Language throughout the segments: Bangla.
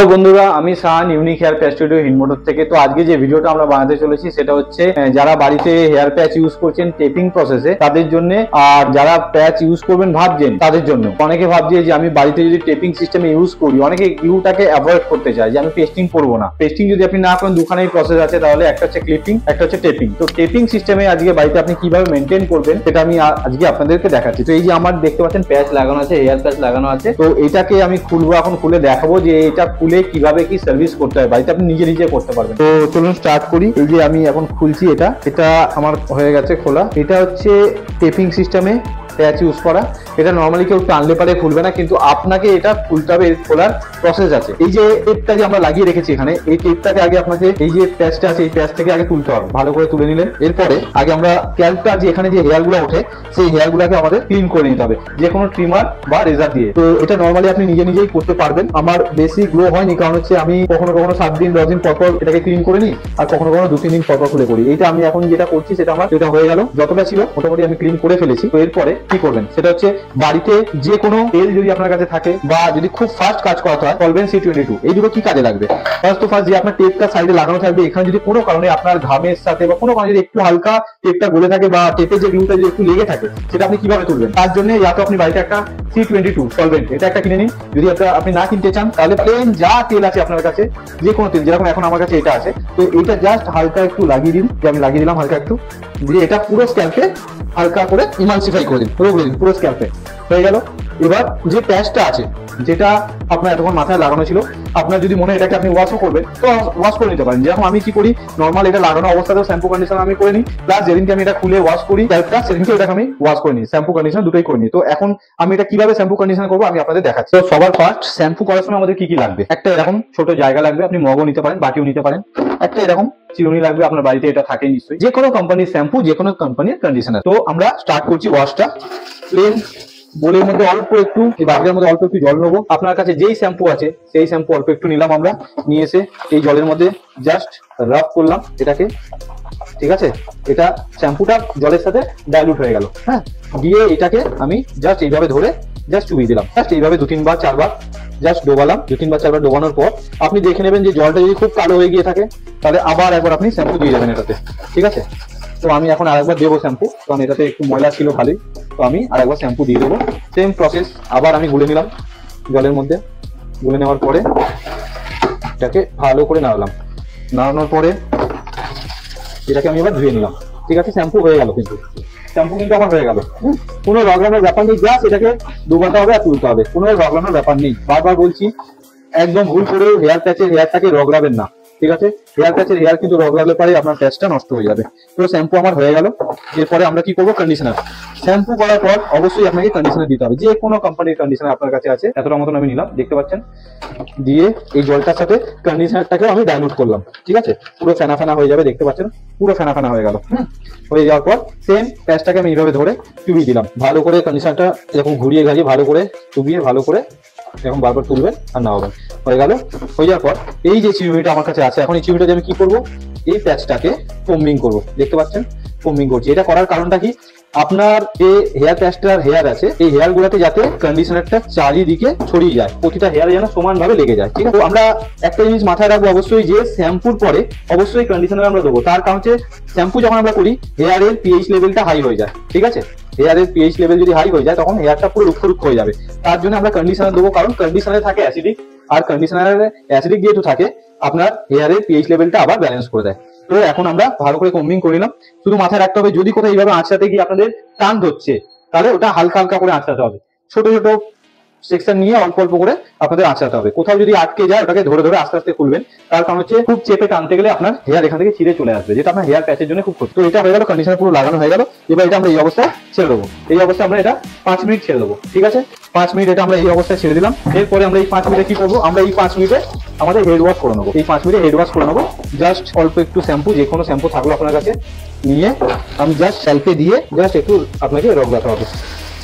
হ্যালো বন্ধুরা, আমি Shahan unique hair patch studio Hindmotor থেকে। তো আজকে যে ভিডিওটা আমরা বানাতে চলেছি সেটা হচ্ছে যারা বাড়িতে হেয়ার প্যাচ ইউজ করছেন টেপিং প্রসেসে তাদের জন্য, আর যারা প্যাচ ইউজ করবেন ভাবছেন তাদের জন্য। অনেকে ভাবছে যে আমি বাড়িতে যদি টেপিং সিস্টেমে ইউজ করি, অনেকে গ্লুটাকে অ্যাভয়েড করতে চায় যে আমি পেস্টিং করবো না। পেস্টিং যদি আপনি না করেন, দুখানেই প্রসেস আছে, তাহলে একটা হচ্ছে ক্লিপিং, একটা হচ্ছে টেপিং। তো টেপিং সিস্টেমে আজকে বাড়িতে আপনি কিভাবে মেনটেন করবেন সেটা আমি আজকে আপনাদেরকে দেখাচ্ছি। তো এই যে আমার দেখতে পাচ্ছেন প্যাচ লাগানো আছে, হেয়ার প্যাচ লাগানো আছে। তো এটাকে আমি খুলবো, এখন খুলে দেখাবো যে এটা খুলে কিভাবে কি সার্ভিস করতে হয়, বাড়িতে আপনি নিজে নিজে করতে পারবেন। তো চলুন স্টার্ট করি। এই যে আমি এখন খুলছি, এটা আমার হয়ে গেছে খোলা। এটা হচ্ছে টেপিং সিস্টেমে প্যাচ ইউজ করা। এটা নর্মালি কেউ টানলে পারে খুলবে না, কিন্তু আপনাকে এটা খুলতে হবে, এর খোলার প্রসেস আছে। এই যে টেপটা যে আমরা লাগিয়ে রেখেছি এখানে, এই টেপটাকে আগে আপনাকে এই যে প্যাচটা আছে এই প্যাচ থেকে আগে তুলতে হবে, ভালো করে তুলে নিলেন। এরপরে আগে আমরা ক্যালটা যে এখানে যে হেয়ার গুলো ওঠে সেই হেয়ার গুলাকে আমাদের ক্লিন করে নিতে হবে, যে কোনো ট্রিমার বা রেজার দিয়ে। তো এটা নর্মালি আপনি নিজে নিজেই করতে পারবেন। আমার বেশি গ্লো হয়নি, কারণ হচ্ছে আমি কখনো কখনো 7 দিন 10 দিন পর এটাকে ক্লিন করে নিই, আর কখনো কখনো 2-3 দিন পর খুলে করি। এইটা আমি এখন যেটা করছি সেটা আমার যেটা হয়ে গেল, যতটা ছিল মোটামুটি আমি ক্লিন করে ফেলেছি। তো এরপরে কি করবেন সেটা হচ্ছে বাড়িতে যে কোনো তেল যদি আপনার কাছে থাকে, বা যদি খুব ফাস্ট কাজ করাতে হয়, সলভেন্ট C22। এই দুটো কি কাজে লাগবে? ফার্স্ট যে আপনার টেপটা সাইডে লাগানো থাকবে, এখানে যদি কোনো কারণে আপনার ঘামের সাথে বা কোনো কারণে যদি একটু হালকা টেপটা গলে থাকে বা টেপের যে গ্লুটা যদি একটু লেগে থাকে, সেটা আপনি কিভাবে তুলবেন? তার জন্য ইয়া তো আপনি বাড়িতে একটা C22 সলভেন্ট এটা একটা কিনে নিন। যদি আপনি না কিনতে চান, তাহলে প্লেন যা তেল আছে আপনার কাছে, যে কোনো তেল, যেরকম এখন আমার কাছে এটা আছে, তো এটা জাস্ট হালকা একটু লাগিয়ে দিন। যে আমি লাগিয়ে দিলাম হালকা একটু, দিয়ে এটা পুরো স্ক্যাল্পে হালকা করে ইমালসিফাই করে দিন, পুরো স্ক্যাল্পে হয়ে গেল। এবার যে প্যাচটা আছে, যেটা আপনার এতক্ষণ মাথায় লাগানো ছিল, আপনার যদি মনে হয় এটাকে আপনি ওয়াশও করবেন, তো ওয়াশ করে নিতে পারেন। যেরকম আমি কি করি, নর্মাল এটা লাগানো অবস্থাতেও শ্যাম্পু কন্ডিশনার আমি করে নিই, প্লাস যেদিনকে আমি এটা খুলে ওয়াশ করি সেদিনকে এটাকে আমি ওয়াশ করে নিই, শ্যাম্পু কন্ডিশনার দুটোই করে নিই। তো এখন আমি এটা কিভাবে শ্যাম্পু কন্ডিশনার করবো আমি আপনাদের দেখাচ্ছি। তো সবার ফার্স্ট শ্যাম্পু করার সময় আমাদের কি কি লাগবে? একটা এরকম ছোট জায়গা লাগবে, আপনি মগও নিতে পারেন, বাটিও নিতে পারেন। একটা এরকম চিরুনি লাগবে, আপনার বাড়িতে এটা থাকে নিশ্চয়ই, যে কোনো কোম্পানির শ্যাম্পু, যে কোনো কোম্পানির কন্ডিশনার। তো আমরা স্টার্ট করছি ওয়াশটা। প্লেন বোলের মধ্যে অল্প একটু, এই বাটির মধ্যে অল্প একটু জল নেবো। আপনার কাছে যেই শ্যাম্পু আছে সেই শ্যাম্পু অল্প একটু নিলাম আমরা, নিয়ে এসে এই জলের মধ্যে জাস্ট রাব করলাম এটাকে, ঠিক আছে? এটা শ্যাম্পুটা জলের সাথে ডাইলুট হয়ে গেল। হ্যাঁ, দিয়ে এটাকে আমি জাস্ট এইভাবে ধরে জাস্ট চুবিয়ে দিলাম। জাস্ট এইভাবে 2-3 বার 4 বার জাস্ট ডোবালাম। 2-3 বার 4 বার ডোবানোর পর আপনি দেখে নেবেন যে জলটা যদি খুব কালো হয়ে গিয়ে থাকে, তাহলে আবার একবার আপনি শ্যাম্পু দিয়ে দেবেন এটাতে, ঠিক আছে? তো আমি এখন আরেকবার দেবো শ্যাম্পু, কারণ এটাতে একটু ময়লা ছিল ভালোই। তো আমি আরেকবার শ্যাম্পু দিয়ে দেবো, সেম প্রসেস। আবার আমি গুলে নিলাম জলের মধ্যে, গুলে নেওয়ার পরে এটাকে ভালো করে নাড়ানোর পরে এটাকে আমি এবার ধুয়ে নিলাম, ঠিক আছে? শ্যাম্পু হয়ে গেল, কিন্তু শ্যাম্পু কিন্তু আমার হয়ে গেল। কোনো রগড়ানোর ব্যাপার নেই, জাস্ট এটাকে ডুবাতে হবে আর তুলতে হবে, কোনো রগড়ানোর ব্যাপার নেই। বারবার বলছি, একদম ভুল করেও হেয়ারটাকে রগড়াবেন না, ঠিক আছে? হেয়ার কিন্তু রগড়ালে পারে আপনার প্যাচটা নষ্ট হয়ে যাবে। তো শ্যাম্পু আমার হয়ে গেল। এরপরে আমরা কি করবো? কন্ডিশনার। শ্যাম্পু করার পর অবশ্যই আপনাকে কন্ডিশনার দিতে হবে, যে কোনো কোম্পানির কন্ডিশনার আপনার কাছে আছে। এতটা মতন আমি নিলাম, দেখতে পাচ্ছেন। দিয়ে এই জলটার সাথে কন্ডিশনারটাকে আমি ডাইলুট করলাম, ঠিক আছে? পুরো ফেনা ফেনা হয়ে যাবে, দেখতে পাচ্ছেন পুরো ফেনা ফেনা হয়ে গেল। হয়ে যাওয়ার পর সেম প্যাচটাকে আমি এইভাবে ধরে চুবিয়ে দিলাম, ভালো করে কন্ডিশনারটা এরকম ঘুরিয়ে ঘাড়িয়ে ভালো করে চুবিয়ে ভালো করে এরকম বারবার তুলবেন আর নামাবেন। হয়ে গেল। হয়ে যাওয়ার পর এই যে চিরুনিটা আমার কাছে আছে, এখন এই চিরুনিটা আমি কি করবো? এই প্যাচটাকে কম্বিং করবো, দেখতে পাচ্ছেন কম্বিং করছি। এটা করার কারণটা কি? আপনার যে হেয়ার প্যাচটার হেয়ার আছে, এই হেয়ার গুলোতে যাতে কন্ডিশনারটা চারিদিকে ছড়িয়ে যায়, প্রতিটা হেয়ারে যেন সমানভাবে লেগে যায়, ঠিক আছে? তো আমরা একটা জিনিস মাথায় রাখবো অবশ্যই, যে শ্যাম্পুর পরে অবশ্যই কন্ডিশনার আমরা দেবো। তার কারণ হচ্ছে শ্যাম্পু যখন আমরা করি, হেয়ারের পিএইচ লেভেলটা হাই হয়ে যায়, ঠিক আছে? হেয়ারের পিএইচ লেভেল যদি হাই হয়ে যায়, তখন হেয়ারটা পুরো রুক্ষ হয়ে যাবে। তার জন্য আমরা কন্ডিশনার দেবো, কারণ কন্ডিশনারে থাকে অ্যাসিডিক, আর কন্ডিশনারের অ্যাসিডিক যেহেতু থাকে, আপনার হেয়ারের পিএইচ লেভেলটা আবার ব্যালেন্স করে দেয়। তো এখন আমরা ভালো করে কম্বিং করে নিলাম। শুধু মাথায় রাখতে হবে, যদি কোথাও এইভাবে আঁচড়াতে গিয়ে আপনাদের টান ধরছে, তাহলে ওটা হালকা হালকা করে আঁচড়াতে হবে। ছোট ছোট সেকশন নিয়ে অল্প অল্প করে আপনাদের আঁচড়াতে হবে। কোথাও যদি আটকে যায়, ওটাকে ধরে ধরে আস্তে আস্তে খুলবেন। তার কারণ হচ্ছে খুব চেপে টানতে গেলে আপনার হেয়ার এখান থেকে ছিঁড়ে চলে আসবে, যেটা আপনার হেয়ার প্যাচের জন্য খুব ক্ষতি। তো এটা হয়ে গেল, কন্ডিশনার পুরো লাগানো হয়ে গেল। এবার এটা আমরা এই অবস্থায় ছেড়ে দেবো। এই অবস্থায় আমরা এটা 5 মিনিট ছেড়ে দেবো, ঠিক আছে? 5 মিনিট এটা আমরা এই অবস্থায় ছেড়ে দিলাম। এরপরে আমরা এই 5 মিনিটে কি করবো? আমরা এই 5 মিনিটে আমাদের হেড ওয়াশ করে নেবো। এই 5 মিনিটে হেড ওয়াশ করে নেবো। জাস্ট অল্প একটু শ্যাম্পু, যে কোনো শ্যাম্পু থাকলো আপনার কাছে, নিয়ে আমি জাস্ট স্যাল্পে দিয়ে জাস্ট একটু আপনাকে রগড়াতে হবে,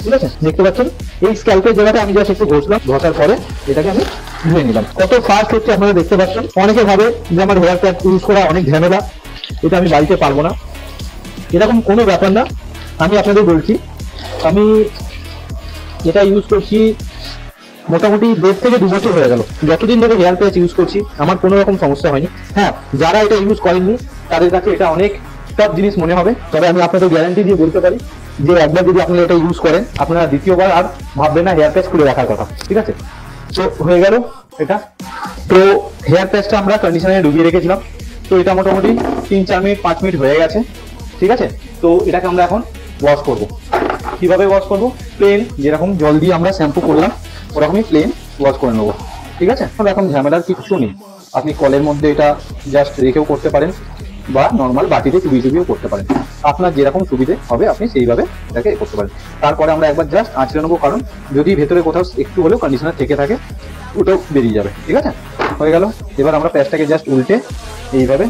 ঠিক আছে? দেখতে পাচ্ছেন এই স্ক্যাল্পের জায়গাটা আমি জাস্ট একটু ঘষলাম, ঘষার পরে এটাকে আমি ধুয়ে নিলাম। কত ফাস্ট হচ্ছে আপনারা দেখতে পাচ্ছেন। অনেকে ভাবে যে আমার হেয়ার প্যাক ইউজ করা অনেক ঝামেলা, এটা আমি বাড়িতে পারবো না। এরকম কোনো ব্যাপার না, আমি আপনাদের বলছি। আমি এটা ইউজ করছি মোটামুটি 1.5 থেকে 2 বছর হয়ে গেল। যতদিন ধরে হেয়ার প্যাচ ইউজ করছি আমার কোনো রকম সমস্যা হয়নি। হ্যাঁ, যারা এটা ইউজ করেননি তাদের কাছে এটা অনেক টপ জিনিস মনে হবে, তবে আমি আপনাদের গ্যারান্টি দিয়ে বলতে পারি যে একবার যদি আপনারা এটা ইউজ করেন আপনারা দ্বিতীয়বার আর ভাববেন না হেয়ার প্যাচ খুলে রাখার কথা। ঠিক আছে, তো হয়ে গেল এটা। তো হেয়ার প্যাচটা আমরা কন্ডিশনারে ডুবিয়ে রেখেছিলাম, তো এটা মোটামুটি 3-4 মিনিট 5 মিনিট হয়ে গেছে। ঠিক আছে, তো এটাকে আমরা এখন ওয়াশ করব। কিভাবে ওয়াশ করব? প্লেন যেরকম জল দিয়ে আমরা শ্যাম্পু করলাম ওরকমই প্লেন ওয়াশ করে নেবো। ঠিক আছে, এখন ঝামেলার কিচ্ছু নেই। আপনি কলের মধ্যে এটা জাস্ট রেখেও করতে পারেন বা নর্মাল বাটিতে চুবিয়েও করতে পারেন, আপনার যেরকম সুবিধে হবে আপনি সেইভাবে এটাকে করতে পারেন। তারপরে আমরা একবার জাস্ট আঁচড়ে নেবো, কারণ যদি ভেতরে কোথাও একটু হলেও কন্ডিশনার থেকে থাকে ওটাও বেরিয়ে যাবে। ঠিক আছে, হয়ে গেল। এবার আমরা প্যাচটাকে জাস্ট উল্টে এইভাবে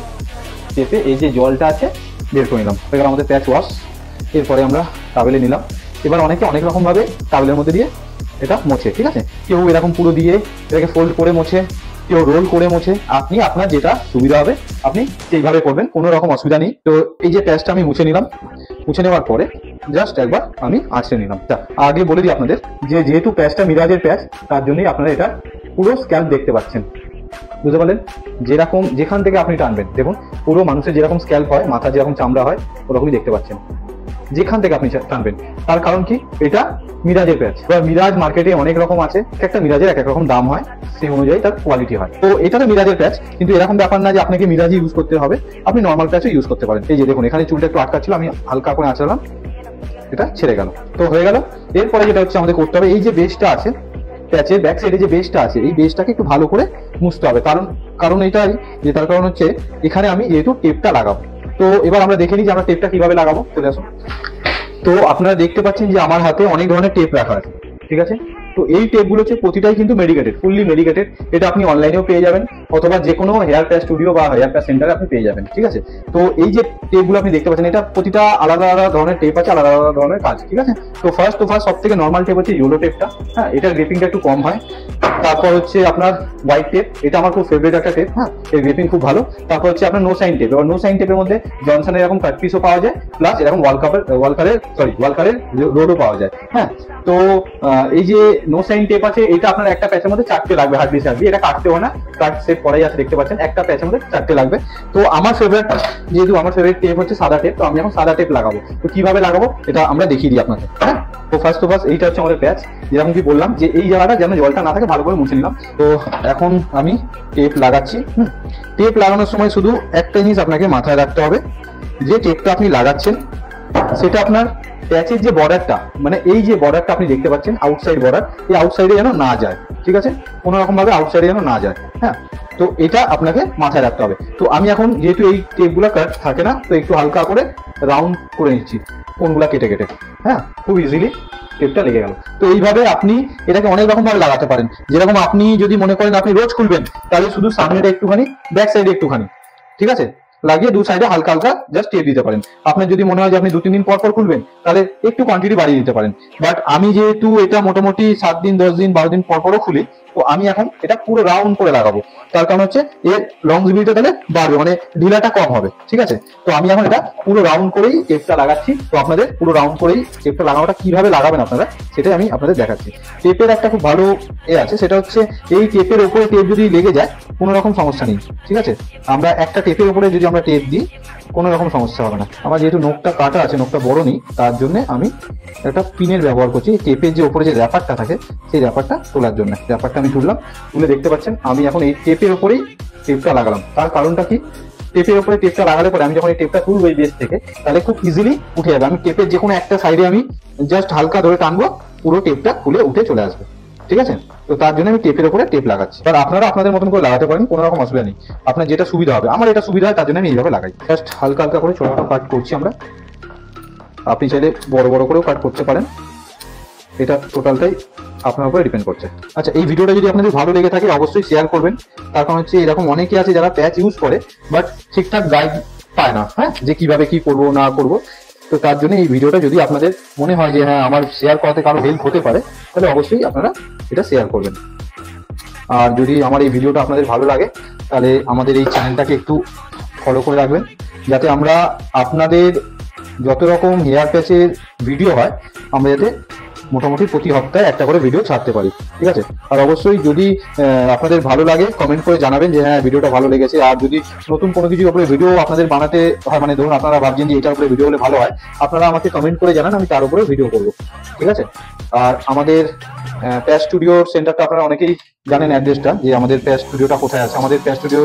চেপে এই যে জলটা আছে বের করে নিলাম। হয়ে গেল আমাদের প্যাচ ওয়াশ। এরপরে আমরা টাওয়েলে নিলাম। এবার অনেকে অনেক রকম ভাবে টাওয়েলের মধ্যে দিয়ে এটা মোছে। ঠিক আছে, কেউ এরকম পুরো দিয়ে এটাকে ফোল্ড করে মোছে, কেউ রোল করে মোছে। আপনি আপনার যেটা সুবিধা হবে আপনি সেইভাবে করবেন, কোনো রকম অসুবিধা নেই। তো এই যে প্যাচটা আমি মুছে নিলাম, মুছে নেওয়ার পরে জাস্ট একবার আমি আঁচড়ে নিলাম। আগে বলে দিই আপনাদের যে যেহেতু প্যাচটা মিরাজের প্যাচ, তার জন্যই আপনারা এটা পুরো স্ক্যাল্প দেখতে পাচ্ছেন। বুঝতে পারলেন? যেরকম যেখান থেকে আপনি টানবেন, দেখুন পুরো মানুষের যেরকম স্ক্যাল্প হয়, মাথা যেরকম চামড়া হয় ওরকমই দেখতে পাচ্ছেন যেখান থেকে আপনি টানবেন। তার কারণ কি? এটা মিরাজের প্যাচ। এবার মিরাজ মার্কেটে অনেক রকম আছে, একটা মিরাজের এক এক রকম দাম হয়, সেই অনুযায়ী তার কোয়ালিটি হয়। তো এটা তো মিরাজের প্যাচ, কিন্তু এরকম ব্যাপার না যে আপনাকে মিরাজই ইউজ করতে হবে, আপনি নর্মাল প্যাচও ইউজ করতে পারেন। এই যে দেখুন এখানে চুলটা একটু আটকা ছিল, আমি হালকা করে আঁচড়ালাম, এটা ছেড়ে গেল। তো হয়ে গেল। এরপরে যেটা হচ্ছে আমাদের করতে হবে, এই যে বেসটা আছে প্যাচের ব্যাক সাইডে যে বেসটা আছে, এই বেসটাকে একটু ভালো করে মুছতে হবে। কারণ এটাই যে তার কারণ হচ্ছে এখানে আমি যেহেতু টেপটা লাগাবো। তো এবার আমরা দেখে নিই যে আমরা টেপটা কিভাবে লাগাবো। চলে আসুন। তো আপনারা দেখতে পাচ্ছেন যে আমার হাতে অনেক ধরনের টেপ রাখা আছে। ঠিক আছে, তো এই টেপগুলো হচ্ছে প্রতিটাই কিন্তু মেডিকেটেড, ফুললি মেডিকেটেড। এটা আপনি অনলাইনেও পেয়ে যাবেন অথবা যে কোনো হেয়ার প্যাচ স্টুডিও বা হেয়ার প্যাচ সেন্টারে আপনি পেয়ে যাবেন। ঠিক আছে, তো এই যে টেপগুলো আপনি দেখতে পাচ্ছেন, এটা প্রতিটা আলাদা আলাদা ধরনের টেপ আছে, আলাদা আলাদা ধরনের কাজ। ঠিক আছে, তো ফার্স্ট সব থেকে নর্মাল টেপ হচ্ছে ইয়েলো টেপটা। হ্যাঁ, এটার গ্রিপিংটা একটু কম হয়। তারপর হচ্ছে আপনার হোয়াইট টেপ, এটা আমার খুব ফেভারিট একটা টেপ। হ্যাঁ, এর গ্রিপিং খুব ভালো। তারপর হচ্ছে আপনার নো সাইন টেপ। এবার নো সাইন টেপের মধ্যে জনসনের এরকম কাট পিসও পাওয়া যায়, প্লাস এরকম ওয়ালকারের রোডও পাওয়া যায়। হ্যাঁ, তো এই যে নো সাইন টেপ আছে, এটা আপনার একটা প্যাচের মধ্যে 4টে লাগবে, হার্ডলি এটা কাটতে হয় না, কাট সেট পড়াই আছে দেখতে পাচ্ছেন, একটা প্যাচের মধ্যে 4টে লাগবে। তো আমার ফেভারিট টেপ হচ্ছে সাদা টেপ, তো আমি এখন সাদা টেপ লাগাবো। তো কিভাবে লাগাবো এটা আমরা দেখিয়ে দিই আপনাকে। হ্যাঁ, তো ফার্স্ট এইটা হচ্ছে আমাদের প্যাচ। যেরকম কি বললাম যে এই জায়গাটা যেন জলটা না থাকে ভালো করে মুছে নিলাম। তো এখন আমি টেপ লাগাচ্ছি। টেপ লাগানোর সময় শুধু একটা জিনিস আপনাকে মাথায় রাখতে হবে, যে টেপটা আপনি লাগাচ্ছেন সেটা আপনার প্যাচের যে বর্ডারটা, মানে এই যে বর্ডারটা আপনি দেখতে পাচ্ছেন আউটসাইড বর্ডার, এই আউটসাইডে যেন না যায়। ঠিক আছে, কোনো রকম ভাবে আউটসাইডে যেন না যায়। হ্যাঁ, তো এটা আপনাকে মাথায় রাখতে হবে। তো আমি এখন যেহেতু এই টেপগুলো কাট থাকে না, তো একটু হালকা করে রাউন্ড করে নিচ্ছি কোনগুলা কেটে কেটে। হ্যাঁ, খুব ইজিলি টেপটা লেগে গেল। তো এইভাবে আপনি এটাকে অনেক রকম ভাবে লাগাতে পারেন। যেরকম আপনি যদি মনে করেন আপনি রোজ খুলবেন, তাহলে শুধু সামনেটা একটুখানি, ব্যাক সাইডে একটুখানি, ঠিক আছে, লাগিয়ে দু সাইডে হালকা হালকা জাস্ট টেপ দিতে পারেন। আপনার যদি মনে হয় যে আপনি 2-3 দিন পর খুলবেন, তাহলে একটু কোয়ান্টিটি বাড়িয়ে দিতে পারেন। বাট আমি যেহেতু এটা মোটামুটি 7 দিন 10 দিন 12 দিন পরও খুলি, তো আমি এখন এটা পুরো রাউন্ড করে লাগাবো। তার কারণ হচ্ছে এর লংজিভিটিটা তাহলে বাড়বে, মানে ঢিলাটা কম হবে। ঠিক আছে, তো আমি এখন এটা পুরো রাউন্ড করেই টেপটা লাগাচ্ছি। তো আপনাদের পুরো রাউন্ড করেই টেপটা লাগানোটা কিভাবে লাগাবেন আপনারা সেটাই আমি আপনাদের দেখাচ্ছি। টেপের একটা খুব ভালো আছে, সেটা হচ্ছে এই টেপের উপরে টেপ যদি লেগে যায় কোনো রকম সমস্যা নেই। ঠিক আছে, আমরা একটা টেপের উপরে যদি আমরা টেপ দিই কোনো রকম সমস্যা হবে না। আমার যেহেতু নখটা কাটা আছে, নখটা বড় নেই, তার জন্য আমি একটা পিনের ব্যবহার করছি। টেপের যে উপরে যে র্যাপারটা থাকে সেই র্যাপারটা তোলার জন্য। র্যাপারটা আমি তুললাম, তুলে দেখতে পাচ্ছেন আমি এখন এই টেপের উপরেই টেপটা লাগালাম। তার কারণটা কি? টেপের উপরে টেপটা লাগালে পরে আমি যখন এই টেপটা তুলবো এই বেস থেকে, তাহলে খুব ইজিলি উঠে যাবে। আমি টেপের যে কোনো একটা সাইডে আমি জাস্ট হালকা ধরে টানবো, পুরো টেপটা খুলে উঠে চলে আসবে। ঠিক আছে, তো তার জন্য আমি টেপের উপরে টেপ লাগাচ্ছি। আর আপনারা আপনাদের মতন করে লাগাতে পারেন, কোনো রকম অসুবিধা নেই। আপনার যেটা সুবিধা হবে, আমার এটা সুবিধা হয় তার জন্য আমি এইভাবে লাগাই। জাস্ট হালকা হালকা করে ছোট ছোট কাট করছি আমরা। আপনি চাইলে বড় বড় করেও কাট করতে পারেন, এটা টোটালটাই আপনার উপরে ডিপেন্ড করছে। আচ্ছা, এই ভিডিওটা যদি আপনাদের ভালো লেগে থাকে অবশ্যই শেয়ার করবেন। তার কারণ হচ্ছে এরকম অনেকে আছে যারা প্যাচ ইউজ করে বাট ঠিকঠাক গাইড পায় না, হ্যাঁ, যে কিভাবে কি করব না করব। তো তার জন্য এই ভিডিওটা যদি আপনাদের মনে হয় যে হ্যাঁ আমার শেয়ার করাতে কারো হেল্প হতে পারে, তাহলে অবশ্যই আপনারা এটা শেয়ার করবেন। আর যদি আমার এই ভিডিওটা আপনাদের ভালো লাগে, তাহলে আমাদের এই চ্যানেলটাকে একটু ফলো করে রাখবেন, যাতে আমরা আপনাদের যত রকম হেয়ার প্যাচের ভিডিও হয় আমরা যাতে মোটামুটি প্রতি সপ্তাহে একটা করে ভিডিও ছাড়তে পারি, ঠিক আছে। আর অবশ্যই যদি আপনাদের ভালো লাগে কমেন্ট করে জানাবেন যে হ্যাঁ ভিডিওটা ভালো লেগেছে। আর যদি নতুন কোনো কিছুর উপরে ভিডিও আপনাদের বানাতে হয়, মানে ধরুন আপনারা ভাবছেন যে এটার উপরে ভিডিও হলে ভালো হয়, আপনারা আমাকে কমেন্ট করে জানান, আমি তার উপরে ভিডিও করবো, ঠিক আছে। আর আমাদের প্যাচ স্টুডিওর সেন্টারটা আপনারা অনেকেই জানেন অ্যাড্রেসটা, যে আমাদের প্যাচ স্টুডিওটা কোথায় আছে। আমাদের প্যাচ স্টুডিও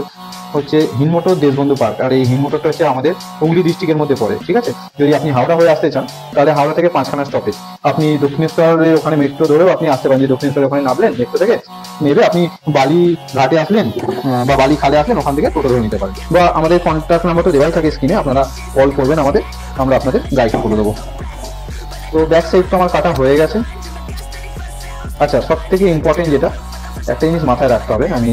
হচ্ছে হিনমোটর দেশবন্ধু পার্ক, আর এই হিনমোটরটা হচ্ছে আমাদের হুগলি ডিস্ট্রিক্টের মধ্যে পড়ে, ঠিক আছে। যদি আপনি হাওড়া হয়ে আসতে চান তাহলে হাওড়া থেকে 5খানা স্টপেজ, আপনি দক্ষিণেশ্বরের ওখানে মেট্রো ধরেও আপনি আসতে পারেন, যে দক্ষিণেশ্বরের ওখানে নামলেন মেট্রো থেকে নেবে, আপনি বালি ঘাটে আসলেন বা বালি খালে আসলেন, ওখান থেকে টোটো ধরে নিতে পারেন। বা আমাদের কন্ট্যাক্ট নাম্বার তো দেওয়াই থাকে স্ক্রিনে, আপনারা কল করবেন আমাদের, আমরা আপনাদের গাইড করে দেবো। তো ব্যাক সাইড তো আমার কাটা হয়ে গেছে। আচ্ছা, সব থেকে ইম্পর্টেন্ট যেটা একটা জিনিস মাথায় রাখতে হবে, আমি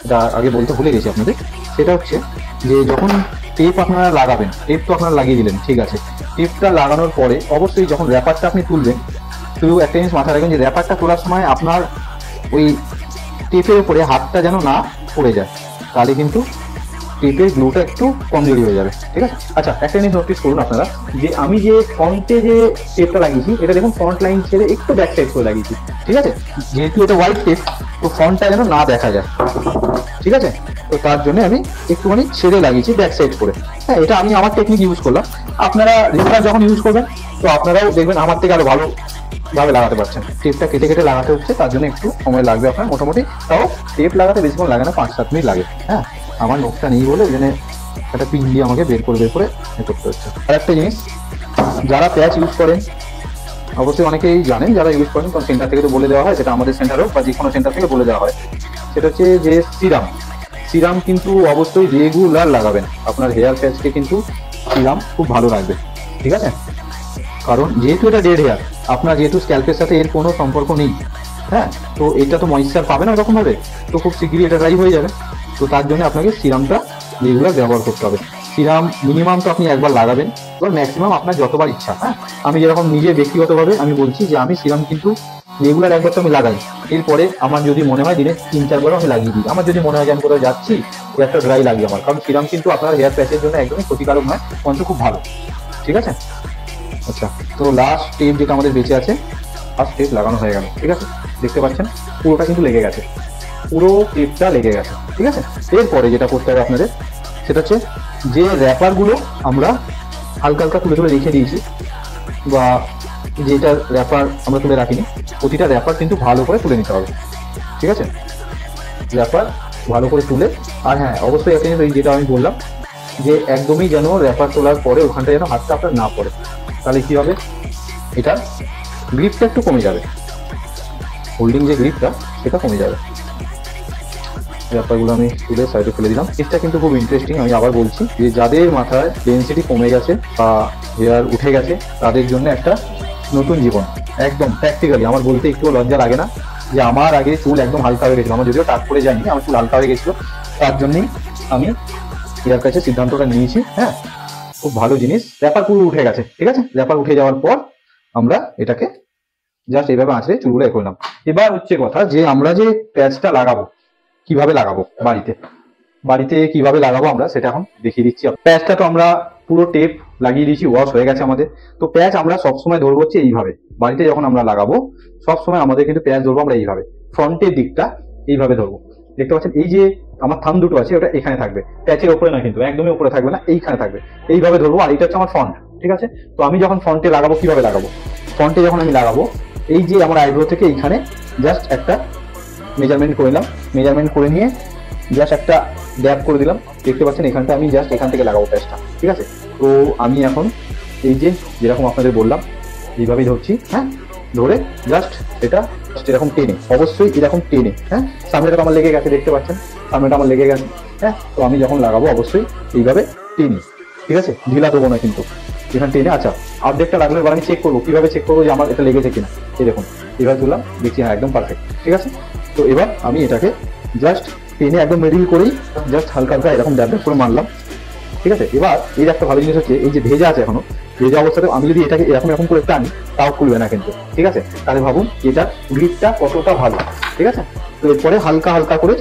এটা আগে বলতে ভুলে গেছি আপনাদের, সেটা হচ্ছে যে যখন টেপ আপনারা লাগাবেন, টেপ তো আপনারা লাগিয়ে দিলেন, ঠিক আছে। টেপটা লাগানোর পরে অবশ্যই যখন র্যাপারটা আপনি তুলবেন, শুধু একটা জিনিস মাথায় রাখবেন যে র্যাপারটা তোলার সময় আপনার ওই টেপের উপরে হাতটা যেন না পড়ে যায়, তাহলে কিন্তু টেপের গ্লুটা একটু কমজোরি হয়ে যাবে, ঠিক আছে। আচ্ছা, একটা জিনিস নোটিস করুন আপনারা, যে আমি যে ফ্রন্টে যে টেপটা লাগিয়েছি, এটা দেখুন ফ্রন্ট লাইন ছেড়ে একটু ব্যাক সাইড করে লাগিয়েছি, ঠিক আছে। যেহেতু এটা হোয়াইট টেপ, তো ফ্রন্টটা যেন না দেখা যায়, ঠিক আছে। তো তার জন্য আমি একটুখানি ছেড়ে লাগিয়েছি ব্যাক সাইড করে। হ্যাঁ, এটা আমি আমার টেকনিক ইউজ করলাম। আপনারা রেগুলার যখন ইউজ করবেন, তো আপনারাও দেখবেন আমার থেকে আরো ভালোভাবে লাগাতে পারছেন। টেপটা কেটে কেটে লাগাতে হচ্ছে, তার জন্য একটু সময় লাগবে আপনার, মোটামুটি তাও টেপ লাগাতে বেশিক্ষণ লাগে না, 5-7 মিনিট লাগে। হ্যাঁ, আমার নোটটা নেই বলে ওই জন্য একটা পিন দিয়ে আমাকে বের করে করতে হচ্ছে। আর একটা জিনিস, যারা প্যাচ ইউজ করেন অবশ্যই অনেকেই জানেন, যারা ইউজ করেন, কারণ সেন্টার থেকে তো বলে দেওয়া হয়, সেটা আমাদের সেন্টার হোক বা যে কোনো সেন্টার থেকে বলে দেওয়া হয়, সেটা হচ্ছে যে সিরাম কিন্তু অবশ্যই রেগুলার লাগাবেন। আপনার হেয়ার প্যাচকে কিন্তু সিরাম খুব ভালো লাগবে, ঠিক আছে। কারণ যেহেতু এটা ডেড হেয়ার, আপনার যেহেতু স্ক্যাল্পের সাথে এর কোনো সম্পর্ক নেই, হ্যাঁ, তো এটা তো ময়েশ্চার পাবে না এরকম ভাবে, তো খুব শীঘ্রই এটা ড্রাই হয়ে যাবে। তো তার জন্য আপনাকে সিরামটা রেগুলার ব্যবহার করতে হবে। সিরাম মিনিমাম তো আপনি একবার লাগাবেন, এবার ম্যাক্সিমাম আপনার যতবার ইচ্ছা। হ্যাঁ, আমি যেরকম নিজে ব্যক্তিগতভাবে আমি বলছি যে আমি সিরাম কিন্তু রেগুলার একবার তো আমি লাগাই, এরপরে আমার যদি মনে হয় দিনে 3-4বারও আমি লাগিয়ে দিই। আমার যদি মনে হয় যে আমি কোথাও যাচ্ছি, একটা ড্রাই লাগে আমার, কারণ সিরাম কিন্তু আপনার হেয়ার প্যাচের জন্য একদমই ক্ষতিকারক নয়, বরঞ্চ খুব ভালো, ঠিক আছে। আচ্ছা, তো লাস্ট টেপ যেটা আমাদের বেঁচে আছে, ফার্স্ট টেপ লাগানো হয়ে গেল, ঠিক আছে। দেখতে পাচ্ছেন পুরোটা কিন্তু লেগে গেছে, পুরো টেপটা লেগে গেছে, ঠিক আছে। এরপরে যেটা করতে হবে আপনাদের, সেটা হচ্ছে যে র্যাপারগুলো আমরা হালকা হালকা তুলে তুলে রেখে দিয়েছি, বা যেটা র্যাপার আমরা তুলে রাখিনি, প্রতিটা র্যাপার কিন্তু ভালো করে তুলে নিতে হবে, ঠিক আছে। র্যাপার ভালো করে তুলে, আর হ্যাঁ অবশ্যই একটা জিনিস যেটা আমি বললাম, যে একদমই যেন র্যাপার তোলার পরে ওখানটা যেন হাতটা আপনার না পড়ে, তাহলে কি হবে, এটার গ্রিপটা একটু কমে যাবে, হোল্ডিং যে গ্রিপটা সেটা কমে যাবে। ব্যাপারগুলো আমি তুলে সাইডে ফেলে দিলাম। এটা কিন্তু খুব ইন্টারেস্টিং, আমি আবার বলছি, যে যাদের মাথায় ডেন্সিটি কমে গেছে বা হেয়ার উঠে গেছে, তাদের জন্য একটা নতুন জীবন, একদম প্র্যাকটিক্যালি। আমার বলতে একটু লজ্জা লাগে না যে আমার আগে চুল একদম হালকা হয়ে গেছিলো, আমার যদিও টাক করে যায়নি, আমার চুল হালকা হয়ে গেছিলো, তার জন্যই আমি হেয়ার কাছে সিদ্ধান্তটা নিয়েছি। হ্যাঁ, খুব ভালো জিনিস। র্যাপার পুরো উঠে গেছে, ঠিক আছে। র্যাপার উঠে যাওয়ার পর আমরা এটাকে জাস্ট এইভাবে আঁচড়ে চুলগুলো এ করলাম। এবার হচ্ছে কথা, যে আমরা যে প্যাচটা লাগাবো, কিভাবে লাগাবো বাড়িতে কিভাবে লাগাবো আমরা সেটা এখন দেখিয়ে দিচ্ছি। প্যাচটা তো আমরা পুরো টেপ লাগিয়ে দিয়েছি, ওয়াশ হয়ে গেছে আমাদের। তো প্যাচ আমরা সবসময় ধরবো হচ্ছে এইভাবে, বাড়িতে যখন আমরা লাগাবো সবসময় আমাদের কিন্তু প্যাচ ধরবো আমরা এইভাবে, ফ্রন্টের দিকটা এইভাবে ধরবো। দেখতে পাচ্ছেন এই যে আমার থাম দুটো আছে, ওটা এখানে থাকবে, প্যাচের ওপরে না, কিন্তু একদমই উপরে থাকবে না, এইখানে থাকবে, এইভাবে ধরবো। আর এটা হচ্ছে আমার ফ্রন্ট, ঠিক আছে। তো আমি যখন ফ্রন্টে লাগাবো, কিভাবে লাগাবো, ফ্রন্টে যখন আমি লাগাবো, এই যে আমার আইব্রো থেকে এইখানে জাস্ট একটা মেজারমেন্ট করে নিলাম, মেজারমেন্ট করে নিয়ে জাস্ট একটা ড্যাপ করে দিলাম। দেখতে পাচ্ছেন এখানটা আমি জাস্ট এখান থেকে লাগাবো প্যাচটা, ঠিক আছে। তো আমি এখন এই যে যেরকম আপনাদের বললাম এইভাবেই ধরছি। হ্যাঁ, ধরে জাস্ট এটা এরকম টেনে, অবশ্যই এরকম টেনে। হ্যাঁ, সামনেটা আমার লেগে গেছে, দেখতে পাচ্ছেন সামনেটা আমার লেগে গেছে। হ্যাঁ, তো আমি যখন লাগাবো অবশ্যই এইভাবে টেনি, ঠিক আছে, ঢিলা দেবো না কিন্তু, এখানে টেনে। আচ্ছা, অর্ধেকটা লাগলে এবার আমি চেক করবো, কিভাবে চেক করবো যে আমার এটা লেগেছে কিনা। এই দেখুন এইভাবে তুললাম, দেখছি হ্যাঁ একদম পারফেক্ট, ঠিক আছে। তো এবার আমি এটাকে জাস্ট টেনে একদম মিডিল করেই জাস্ট হালকা হালকা এরকম ড্যাব করে মারলাম, ঠিক আছে। এবার এই একটা ভালো জিনিস হচ্ছে, এই যে ভেজা আছে এখনো, ভেজা অবস্থাতে আমি যদি এটাকে এরকম করে টানি, তাও খুলবে না কিন্তু, ঠিক আছে। তাহলে ভাবুন এটার গ্রিপটা কতটা ভালো, ঠিক আছে। তো এরপরে হালকা হালকা করে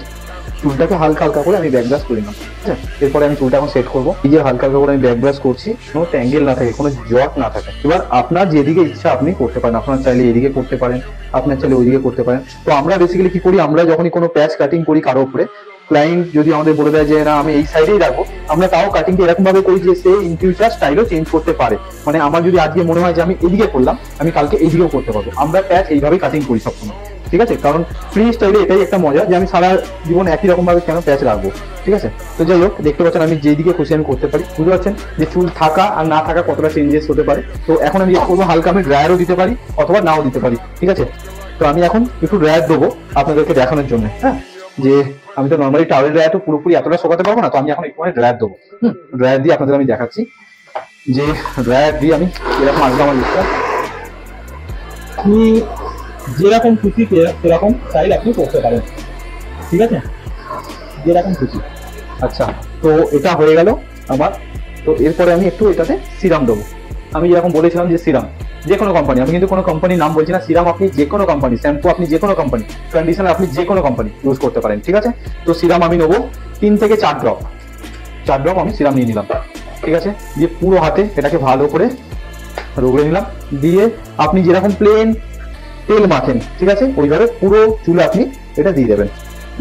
চুলটাকে হালকা হালকা করে আমি ব্যাক ব্রাশ করে নিলাম। ঠিক আছে, এরপরে আমি চুলটা এখন সেট করবো। এই যে হালকা হালকা করে আমি ব্যাক ব্রাশ করছি, কোনো ট্যাঙ্গেল না থাকে, কোনো জট না থাকে। এবার আপনার যেদিকে ইচ্ছা আপনি করতে পারেন, আপনার চাইলে এদিকে করতে পারেন, আপনার চাইলে ওইদিকে করতে পারেন। তো আমরা বেসিক্যালি কি করি, আমরা যখনই কোনো প্যাচ কাটিং করি কারো উপরে, ক্লায়েন্ট যদি আমাদের বলে দেয় যে না আমি এই সাইডেই রাখবো, আমরা তাও কাটিংটা এরকম ভাবে করি যে সে ইন ফিউচার স্টাইলও চেঞ্জ করতে পারে। মানে আমার যদি আজকে মনে হয় যে আমি এদিকে করলাম, আমি কালকে এইদিকেও করতে পারবো। আমরা প্যাচ এইভাবেই কাটিং করি সবসময়। ঠিক আছে, কারণ ফ্রি স্টাইলে এটাই একটা মজা যে আমি সারা জীবন একই রকম ভাবে কেন প্যাচ রাখবো। ঠিক আছে, তো যাই হোক, দেখতে পাচ্ছেন আমি যেদিকে খুশি আমি করতে পারি। বুঝতে পারছেন যে চুল থাকা আর না থাকা কতটা চেঞ্জেস হতে পারে। তো এখন আমি করবো হালকা, আমি ড্রায়ারও দিতে পারি অথবা নাও দিতে পারি। ঠিক আছে, তো আমি এখন একটু ড্রায়ার দেবো আপনাদেরকে দেখানোর জন্য। হ্যাঁ, যে আমি তো নর্মালি টাওয়েল ড্রায়ার তো পুরোপুরি এতটা শোকাতে পারবো না, তো আমি এখন একটু ড্রায়ার দেবো। ড্রায়ার দিয়ে আপনাদের আমি দেখাচ্ছি যে ড্রায়ার দিয়ে আমি এরকম আসবে আমার লুকটা। আপনি যেরকম খুশি সেরকম স্টাইল আপনি করতে পারেন। ঠিক আছে, যেরকম খুশি। আচ্ছা, তো এটা হয়ে গেল আমার। তো এরপরে আমি একটু এটাতে সিরাম দেবো। আমি যেরকম বলেছিলাম যে সিরাম যে কোনো কোম্পানি, আমি কিন্তু কোনো কোম্পানির নাম বলছি না, সিরাম আপনি যে কোনো কোম্পানি, শ্যাম্পু আপনি যে কোনো কোম্পানি, কন্ডিশনার আপনি যে কোনো কোম্পানি ইউজ করতে পারেন। ঠিক আছে, তো সিরাম আমি নেবো 3 থেকে 4 ড্রপ। 4 ড্রপ আমি সিরাম নিয়ে নিলাম। ঠিক আছে, দিয়ে পুরো হাতে এটাকে ভালো করে রগড়ে নিলাম। দিয়ে আপনি যেরকম প্লেন তেল মাখেন, ঠিক আছে, ওইভাবে পুরো চুলে আপনি এটা দিয়ে দেবেন,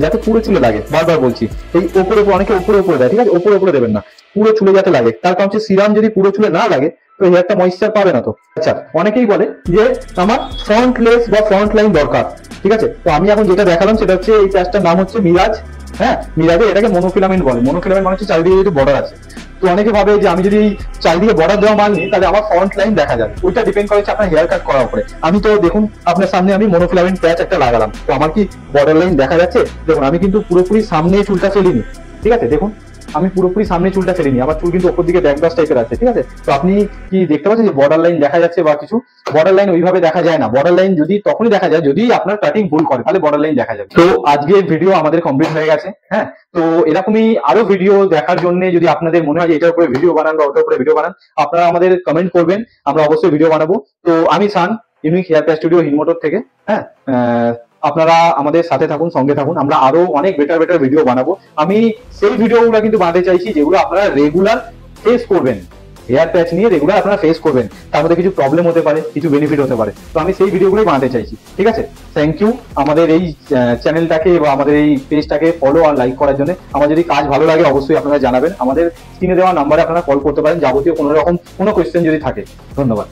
যাতে পুরো চুলে লাগে। বারবার বলছি, এই ওপরে অনেকে উপরে দেয়, ঠিক আছে, উপরে দেবেন না, পুরো চুলে যাতে লাগে। তার কারণ হচ্ছে সিরাম যদি পুরো চুলে না লাগে তো হেয়ারটা ময়েশ্চার পাবে না। তো আচ্ছা, অনেকেই বলে যে আমার ফ্রন্ট লেস বা ফ্রন্ট লাইন দরকার। ঠিক আছে, তো আমি এখন যেটা দেখালাম সেটা হচ্ছে এই প্যাচটার নাম হচ্ছে মিরাজ। হ্যাঁ, মিরাজে এটাকে মনোফিলামেন্ট বলে। মনোফিলামেন্ট মানে হচ্ছে চারিদিকে যদি বর্ডার আছে। তো অনেকে ভাবে যে আমি যদি চারিদিকে বর্ডার দেওয়া মাল নিই তাহলে আমার ফ্রন্ট লাইন দেখা যাবে। ওইটা ডিপেন্ড করে আপনার হেয়ার কাট করার উপরে। আমি তো দেখুন আপনার সামনে আমি মনোফিলামেন্ট প্যাচ একটা লাগালাম, তো আমার কি বর্ডার লাইন দেখা যাচ্ছে? দেখুন আমি কিন্তু পুরোপুরি সামনে চুলটা ফেলিনি। ঠিক আছে, দেখুন আমি পুরোপুরি সামনে চুলটা ফেলিনি, আমার চুল কিন্তু ওপর দিকে ব্যাকব্রাশ টাইপের আছে। ঠিক আছে, তো আপনি কি দেখতে পাচ্ছেন যে বর্ডার লাইন দেখা যাচ্ছে বা কিছু? বর্ডার লাইন ওইভাবে দেখা যায় না। বর্ডার লাইন যদি তখনই দেখা যায় যদি আপনার কাটিং ভুল করে, তাহলে বর্ডার লাইন দেখা যাবে। তো আজকের ভিডিও আমাদের কমপ্লিট হয়ে গেছে। হ্যাঁ, তো এরকমই আরো ভিডিও দেখার জন্য যদি আপনাদের মনে হয় যে এটার উপরে ভিডিও বানান বা ওটার উপরে ভিডিও বানান, আপনারা আমাদের কমেন্ট করবেন, আমরা অবশ্যই ভিডিও বানাবো। তো আমি সান, unique hair patch studio Hindmotor থেকে। হ্যাঁ, আপনারা আমাদের সাথে থাকুন, সঙ্গে থাকুন, আমরা আরো অনেক বেটার ভিডিও বানাবো। আমি সেই ভিডিওগুলো কিন্তু বানাতে চাইছি যেগুলো আপনারা রেগুলার ফেস করবেন। হেয়ার প্যাচ নিয়ে রেগুলার আপনারা ফেস করবেন, তার মধ্যে কিছু প্রবলেম হতে পারে, কিছু বেনিফিট হতে পারে। তো আমি সেই ভিডিওগুলোই বানাতে চাইছি। ঠিক আছে, থ্যাংক ইউ আমাদের এই চ্যানেলটাকে বা আমাদের এই পেজটাকে ফলো আর লাইক করার জন্য। আমার যদি কাজ ভালো লাগে অবশ্যই আপনারা জানাবেন। আমাদের স্ক্রিনে দেওয়া নাম্বারে আপনারা কল করতে পারেন যাবতীয় কোনো রকম কোনো কোয়েশ্চেন যদি থাকে। ধন্যবাদ।